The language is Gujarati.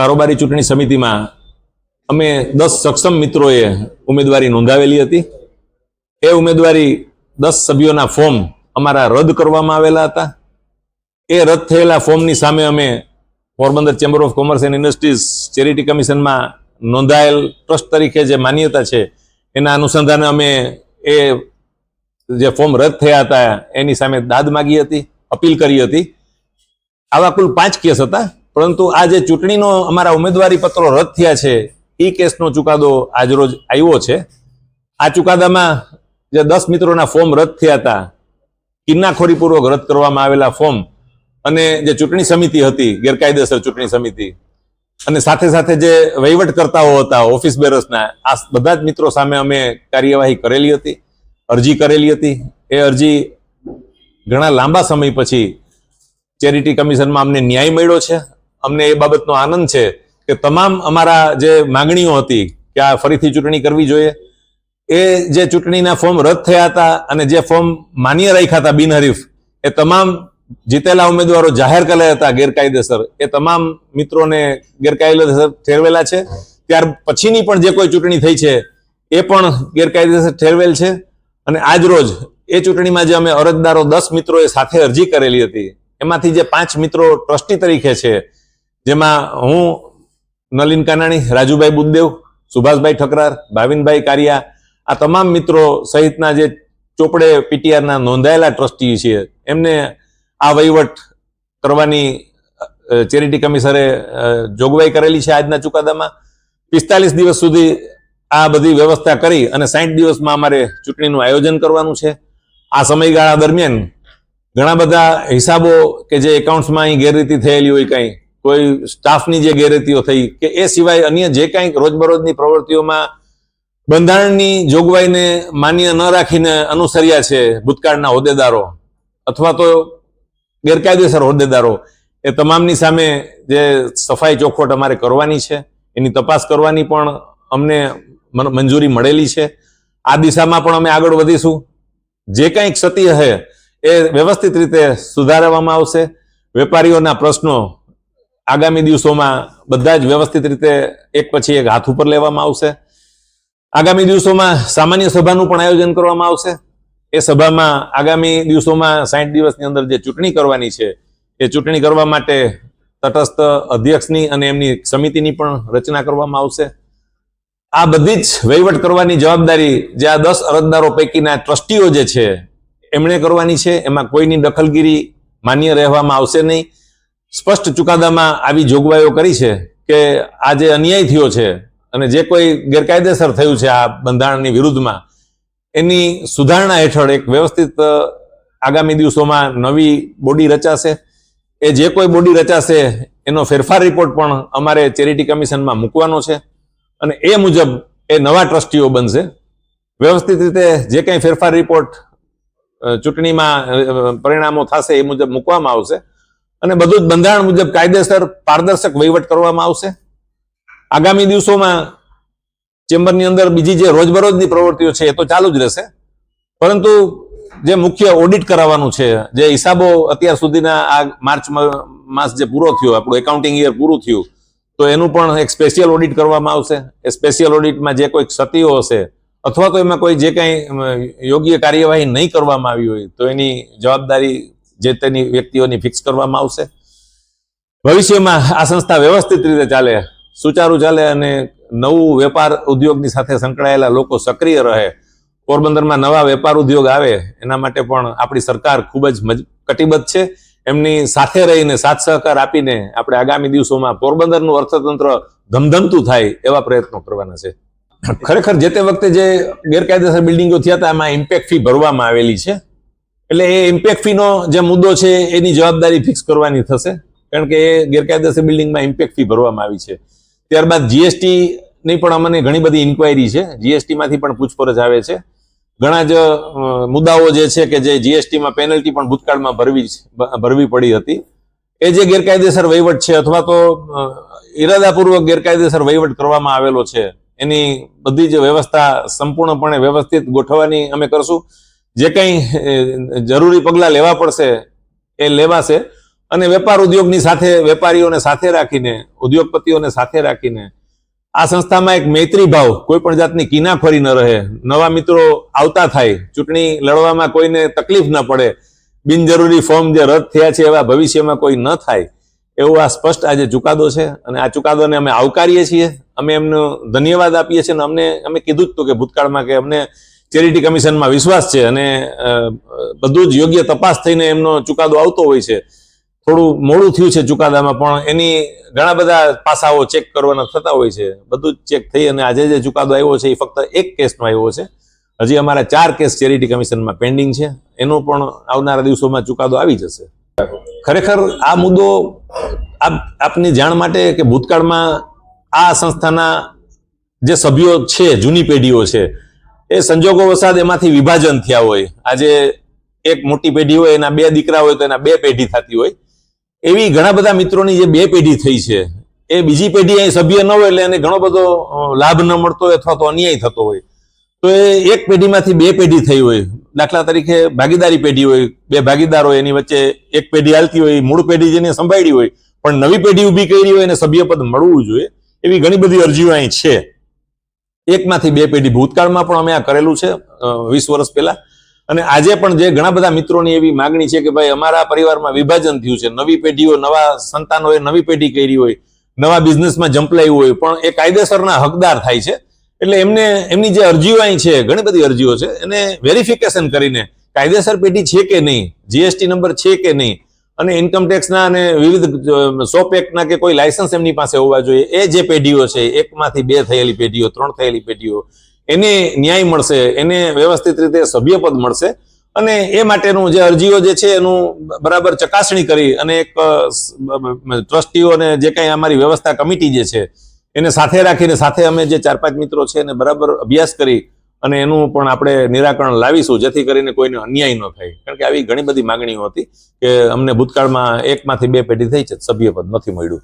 કારોબારી ચૂંટણી સમિતિમાં અમે 10 સક્ષમ મિત્રોએ ઉમેદવારી નોંધાવેલી હતી। એ ઉમેદવારી 10 સભ્યોના ફોર્મ અમારા રદ કરવામાં આવેલા હતા। એ રદ થયેલા ફોર્મની સામે અમે Porbandar chamber of commerce and industries charity કમિશનમાં નોંધાયેલ ટ્રસ્ટ તરીકે જે માન્યતા છે એના અનુસંધાને અમે એ જે ફોર્મ રદ થયા હતા એની સામે દાદ માગી હતી, અપીલ કરી હતી। આવા કુલ 5 કેસ હતા, પરંતુ આ જે ચૂંટણીનો અમારા ઉમેદવારી પત્રો રદ થયા છે એ કેસનો ચુકાદો આજરોજ આવ્યો છે। આ ચુકાદામાં જે 10 મિત્રોના ફોર્મ રદ થયા હતા, કિન્નાખોરીપૂર્વક રદ કરવામાં આવેલા ફોર્મ અને જે ચૂંટણી સમિતિ હતી ગેરકાયદેસર ચૂંટણી સમિતિ અને સાથે સાથે જે વહીવટકર્તાઓ હતા ઓફિસ બેરર્સના, આ બધા જ મિત્રો સામે અમે કાર્યવાહી કરેલી હતી, અરજી કરેલી હતી। એ અરજી ઘણા લાંબા સમય પછી ચેરિટી કમિશનમાં અમને ન્યાય મળ્યો છે। અમને એ બાબતનો આનંદ છે કે તમામ અમારા જે માંગણીઓ હતી કે આ ફરીથી ચૂંટણી કરવી જોઈએ, એ જે ચૂંટણીના ફોર્મ રદ થયા હતા અને જે ફોર્મ માન્ય રાખ્યા હતા બિનહરીફ, એ તમામ જીતેલા ઉમેદવારો જાહેર કરેલા હતા ગેરકાયદેસર, એ તમામ મિત્રોને ગેરકાયદેસર ઠેરવેલા છે। ત્યાર પછીની પણ જે કોઈ ચૂંટણી થઈ છે એ પણ ગેરકાયદેસર ઠેરવેલ છે। અને આજ રોજ એ ચૂંટણીમાં જે અમે અરજદારો 10 મિત્રોએ સાથે અરજી કરેલી હતી, એમાંથી જે 5 મિત્રો ટ્રસ્ટી તરીકે છે, જેમાં હું, નલિન કાનાણી, રાજુભાઈ બુદ્દેવ, સુભાષભાઈ ઠકરાર, ભાવિનભાઈ કારિયા, આ તમામ મિત્રો સહિતના જે ચોપડે પીટીઆરના નોંધાયેલા ટ્રસ્ટી છે, એમને આ વહીવટ કરવાની ચેરિટી કમિશનરે જોગવાઈ કરેલી છે। આજના ચુકાદામાં 45 દિવસ સુધી આ બધી વ્યવસ્થા કરી અને 60 દિવસમાં અમારે ચૂંટણીનું આયોજન કરવાનું છે। આ સમયગાળા દરમિયાન ઘણા બધા હિસાબો કે જે એકાઉન્ટ્સમાં અહીં ગેરરીતિ થયેલી હોય, કંઈ કોઈ સ્ટાફની જે ગેરરીતિઓ થઈ કે એ સિવાય અન્ય જે કંઈક રોજબરોજની પ્રવૃત્તિઓમાં બંધારણની જોગવાઈને માન્ય ન રાખીને અનુસર્યા છે ભૂતકાળના હોદ્દેદારો અથવા તો ગેરકાયદેસર હોદ્દેદારો, એ તમામની સામે જે સફાઈ ચોખવટ અમારે કરવાની છે, એની તપાસ કરવાની પણ અમને મંજૂરી મળેલી છે। આ દિશામાં પણ અમે આગળ વધીશું। જે કંઈ ક્ષતિ હશે એ વ્યવસ્થિત રીતે સુધારવામાં આવશે। વેપારીઓના પ્રશ્નો આગામી દિવસોમાં બધા જ વ્યવસ્થિત રીતે એક પછી એક હાથ ઉપર લેવામાં આવશે। આગામી દિવસોમાં સામાન્ય સભાનું પણ આયોજન કરવામાં આવશે। એ સભામાં આગામી દિવસોમાં 60 દિવસની અંદર જે ચૂંટણી કરવાની છે એ ચૂંટણી કરવા માટે તટસ્થ અધ્યક્ષની અને એમની સમિતિની પણ રચના કરવામાં આવશે। આ બધી જ વહીવટ કરવાની જવાબદારી જે આ 10 અરજદારો પૈકીના ટ્રસ્ટીઓ જે છે એમણે કરવાની છે। એમાં કોઈની દખલગીરી માન્ય રહેવામાં આવશે નહીં। સ્પષ્ટ ચુકાદામાં આવી જોગવાઈઓ કરી છે કે આ જે અન્યાય થયો છે અને જે કોઈ ગેરકાયદેસર થયું છે આ બંધારણની વિરુદ્ધમાં, એની સુધારણા હેઠળ એક વ્યવસ્થિત આગામી દિવસોમાં નવી બોડી રચાશે। એ જે કોઈ બોડી રચાશે એનો ફેરફાર રિપોર્ટ પણ અમારે ચેરિટી કમિશનમાં મૂકવાનો છે અને એ મુજબ એ નવા ટ્રસ્ટીઓ બનશે। વ્યવસ્થિત રીતે જે કંઈ ફેરફાર રિપોર્ટ ચૂંટણીમાં પરિણામો થશે એ મુજબ મૂકવામાં આવશે અને બધું જ બંધારણ મુજબ કાયદેસર પારદર્શક વહીવટ કરવામાં આવશે। આગામી દિવસોમાં ચેમ્બરની અંદર બીજી જે રોજબરોજની પ્રવૃત્તિઓ છે એ તો ચાલુ જ રહેશે, પરંતુ જે મુખ્ય ઓડિટ કરાવવાનું છે, જે હિસાબો અત્યાર સુધીના આ માર્ચ માસ જે પૂરો થયો, આપણું એકાઉન્ટિંગ યર પૂરું થયું, તો એનું પણ એક સ્પેશિયલ ઓડિટ કરવામાં આવશે। એ સ્પેશિયલ ઓડિટમાં જે કોઈ ક્ષતિઓ હશે અથવા તો એમાં કોઈ જે કંઈ યોગ્ય કાર્યવાહી નહીં કરવામાં આવી હોય તો એની જવાબદારી જે તેની વ્યક્તિઓની ફિક્સ કરવામાં આવશે। ભવિષ્યમાં આ સંસ્થા વ્યવસ્થિત રીતે ચાલે, સુચારુ ચાલે અને નવું વેપાર ઉદ્યોગની સાથે સંકળાયેલા લોકો સક્રિય રહે, પોરબંદરમાં નવા વેપાર ઉદ્યોગ આવે, એના માટે પણ આપણી સરકાર ખૂબ જ કટિબદ્ધ છે। એમની સાથે રહીને સાથ સહકાર આપીને આપણે આગામી દિવસોમાં પોરબંદરનું અર્થતંત્ર ધમધમતું થાય એવા પ્રયત્નો કરવાના છે। ખરેખર જે તે વખતે જે ગેરકાયદેસર બિલ્ડિંગો થયા હતા એમાં ઇમ્પેક્ટ ફી ભરવામાં આવેલી છે, એટલે એ ઇમ્પેક્ટ ફીનો જે મુદ્દો છે એની જવાબદારી ફિક્સ કરવાની થશે, કારણ કે એ ગેરકાયદેસર બિલ્ડિંગમાં ઇમ્પેક્ટ ફી ભરવામાં આવી છે। ત્યારબાદ જીએસટીની પણ અમને ઘણી બધી ઇન્ક્વાયરી છે, જીએસટીમાંથી પણ પૂછપરછ આવે છે। ઘણા જ મુદ્દાઓ જે છે કે જે જીએસટીમાં પેનલ્ટી પણ ભૂતકાળમાં ભરવી પડી હતી, એ જે ગેરકાયદેસર વહીવટ છે અથવા તો ઇરાદાપૂર્વક ગેરકાયદેસર વહીવટ કરવામાં આવેલો છે, એની બધી જ વ્યવસ્થા સંપૂર્ણપણે વ્યવસ્થિત ગોઠવવાની અમે કરશું। જે કંઈ જરૂરી પગલાં લેવા પડશે એ લેવાશે અને વેપાર ઉદ્યોગની સાથે વેપારીઓને સાથે રાખીને, ઉદ્યોગપતિઓને સાથે રાખીને આ સંસ્થામાં એક મૈત્રી ભાવ, કોઈ પણ જાતની કિનાખોરી ન રહે, નવા મિત્રો આવતા થાય, ચૂંટણી લડવામાં કોઈને તકલીફ ન પડે, બિનજરૂરી ફોર્મ જે રદ થયા છે એવા ભવિષ્યમાં કોઈ ન થાય, એવો આ સ્પષ્ટ આજે ચુકાદો છે. અને આ ચુકાદોને અમે આવકારીએ છીએ, અમે એમનો ધન્યવાદ આપીએ છીએ. અને અમે કીધું જ હતું કે ભૂતકાળમાં કે અમને ચેરિટી કમિશનમાં વિશ્વાસ છે અને બધું જ યોગ્ય તપાસ થઈને એમનો ચુકાદો આવતો હોય છે. થોડું મોડું થયું છે ચુકાદામાં, પણ એની ઘણા બધા પાસાઓ ચેક કરવાના થતા હોય છે. બધું જ ચેક થઈ અને આજે જે ચુકાદો આવ્યો છે એ ફક્ત એક કેસનો આવ્યો છે. હજી અમારા 4 કેસ ચેરિટી કમિશનમાં પેન્ડિંગ છે. એનો પણ આવનારા દિવસોમાં ચુકાદો આવી જશે. ખરેખર આ મુદ્દો આપની જાણ માટે કે ભૂતકાળમાં આ સંસ્થાના જે સભ્યો છે, જૂની પેઢીઓ છે, એ સંજોગો વસાત એમાંથી વિભાજન થયા હોય. આજે એક મોટી પેઢી હોય, એના 2 દીકરા હોય તો એના 2 પેઢી થતી હોય. એવી ઘણા બધા મિત્રોની જે 2 પેઢી થઈ છે, એ બીજી પેઢી અહીં સભ્ય ન હોય એટલે એને ઘણો બધો લાભ ન મળતો હોય અથવા તો અન્યાય થતો હોય. તો એ એક પેઢીમાંથી 2 પેઢી થઈ હોય. દાખલા તરીકે ભાગીદારી પેઢી હોય, 2 ભાગીદાર હોય, એની વચ્ચે એક પેઢી હાલતી હોય, મૂળ પેઢી જેને સંભાળી હોય, પણ નવી પેઢી ઊભી કરી હોય એને સભ્યપદ મળવું જોઈએ. એવી ઘણી બધી અરજીઓ અહીં છે. એકમાંથી 2 પેઢી ભૂતકાળમાં પણ અમે આ કરેલું છે 20 વર્ષ પહેલા. અને આજે પણ જે ઘણા બધા મિત્રોની એવી માગણી છે કે ભાઈ અમારા પરિવારમાં વિભાજન થયું છે, નવી પેઢીઓ, નવા સંતાનોએ નવી પેઢી કરી હોય, નવા બિઝનેસમાં જંપલાયું હોય, પણ એ કાયદેસરના હકદાર થાય છે. એટલે એમને એમની જે અરજીઓ અહીં છે, ઘણી બધી અરજીઓ છે, એને વેરિફિકેશન કરીને કાયદેસર પેઢી છે કે નહીં, જીએસટી નંબર છે કે નહીં, અને ઇન્કમટેક્સના અને વિવિધ શોપ એક્ટના કે કોઈ લાયસન્સ એમની પાસે હોવા જોઈએ. એ જે પેઢીઓ છે, 1માંથી 2 થયેલી પેઢીઓ, 3 થયેલી પેઢીઓ, એને ન્યાય મળશે, એને વ્યવસ્થિત રીતે સભ્યપદ મળશે. અને એ માટેનું જે અરજીઓ જે છે એનું બરાબર ચકાસણી કરી અને એક ટ્રસ્ટીઓ અને જે કાંઈ અમારી વ્યવસ્થા કમિટી જે છે એને સાથે રાખીને, સાથે અમે જે 4-5 મિત્રો છે એને બરાબર અભ્યાસ કરી અને એનું પણ આપણે નિરાકરણ લાવીશું, જેથી કરીને કોઈને અન્યાય ન થાય. કારણ કે આવી ઘણી બધી માગણીઓ હતી કે અમને ભૂતકાળમાં 1માંથી 2 પેઢી થઈ છે, સભ્યપદ નથી મળ્યું.